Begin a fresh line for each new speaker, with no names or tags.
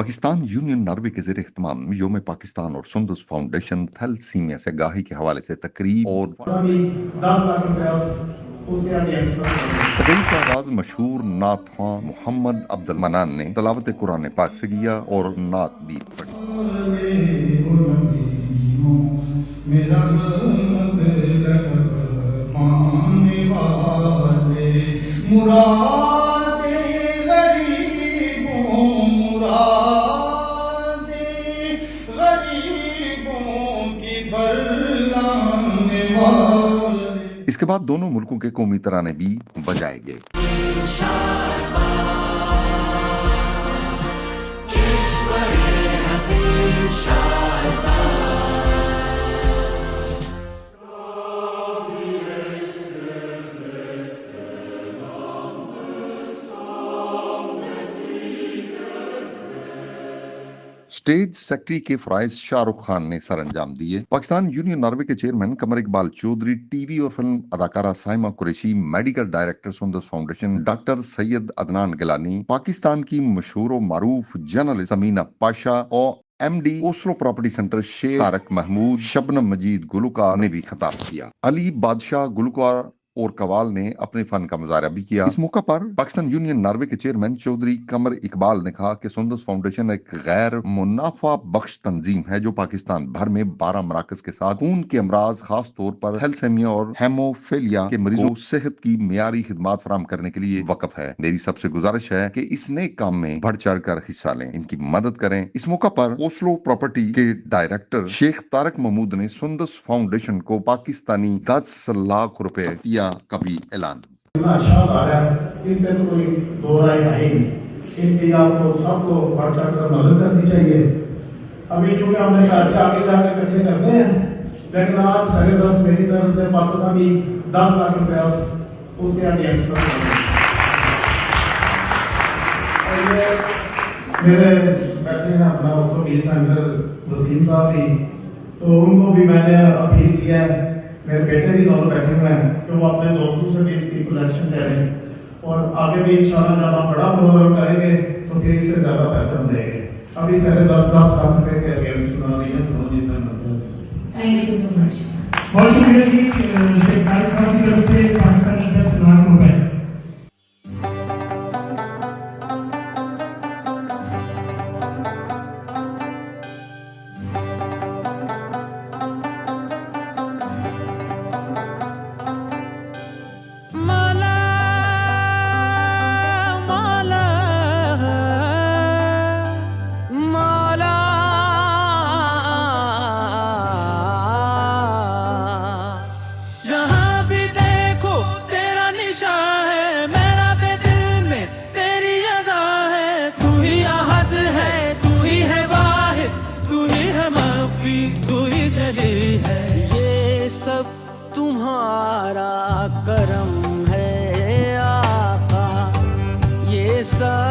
Pakistan union Norway के ज़ेर इख्तिमाम योम पाकिस्तान और सुंदस फाउंडेशन थैलेसीमिया से आगाही के हवाले से तकरीब और
10 लाख रुपया उसके आगे एक्स्ट्रा
तकरीब का आगाज मशहूर नात ख्वां मोहम्मद अब्दुल मनान ने तलावत कुरान पाक से किया और नात भी पढ़ी। इसके बाद दोनों मुल्कों के कौमी तराने भी बजाए गए। स्टेज सेक्रेटरी के फराइज शाहरुख खान ने सर अंजाम दिए। पाकिस्तान यूनियन नार्वे के चेयरमैन कमर इकबाल चौधरी, टीवी और फिल्म अदाकारा Saima Qureshi, medical director Sundas foundation doctor Syed Adnan Gilani, Pakistan की मशहूर और मारूफ जर्नलिस्ट समीना पाशा और MD Oslo property center Sheikh Tariq Mahmood, Shabnam Majeed Gulkar ने भी खिताब किया। अली बादशाह गुलकार और कवाल ने अपने फन का मुजाहरा भी किया। इस मौका पर पाकिस्तान यूनियन नार्वे के चेयरमैन चौधरी कमर इकबाल ने कहा कि सुंदस फाउंडेशन एक गैर मुनाफा बख्श तंजीम है जो पाकिस्तान भर में 12 मराकज के साथ खून के अमराज, खास तौर पर थैलेसीमिया और हेमोफीलिया के मरीजों सेहत की मियारी खिदमात फराहम करने के लिए वक़्फ है। मेरी सबसे गुजारिश है कि इस नेक काम में बढ़ चढ़ कर हिस्सा लें, इनकी मदद करें। इस मौका पर ओस्लो प्रॉपर्टी के डायरेक्टर शेख तारक महमूद ने सुंदस फाउंडेशन को पाकिस्तानी 10 लाख रुपए का भी ऐलान।
अच्छा आ रहा है, इसमें तो कोई दो राय है ही नहीं। इनकी आपको सबको बढ़ चढ़ कर मदद करनी चाहिए। अभी चूंकि हमने पैसे आगे जाके इकट्ठे करने हैं, लेकिन आज 10.5 मेरी तरफ से पाकिस्तानी 10 लाख रुपया उसके आगे एक्स्ट्रा मेरे बैठे हैं अपना उसको बीस सेंटर वसीम साहब भी, तो उनको भी मैंने अपील किया है, मेरे बेटे भी दोनों बैठे हुए हैं कि वो अपने दोस्तों से भी इसकी कलेक्शन दे रहे हैं और आगे भी इंशाल्लाह जब आप बड़ा प्रोग्राम करेंगे तो फिर इससे ज्यादा पैसे हम देंगे। अभी 10.5 लाख रुपए के अगेंस्ट चुनाव
थैंक यू सो मच।
बहुत शुक्रिया जी शेख तारिक साहब की तरफ से पाकिस्तानी 10 लाख रुपए।
ये सब तुम्हारा करम है आका, ये सब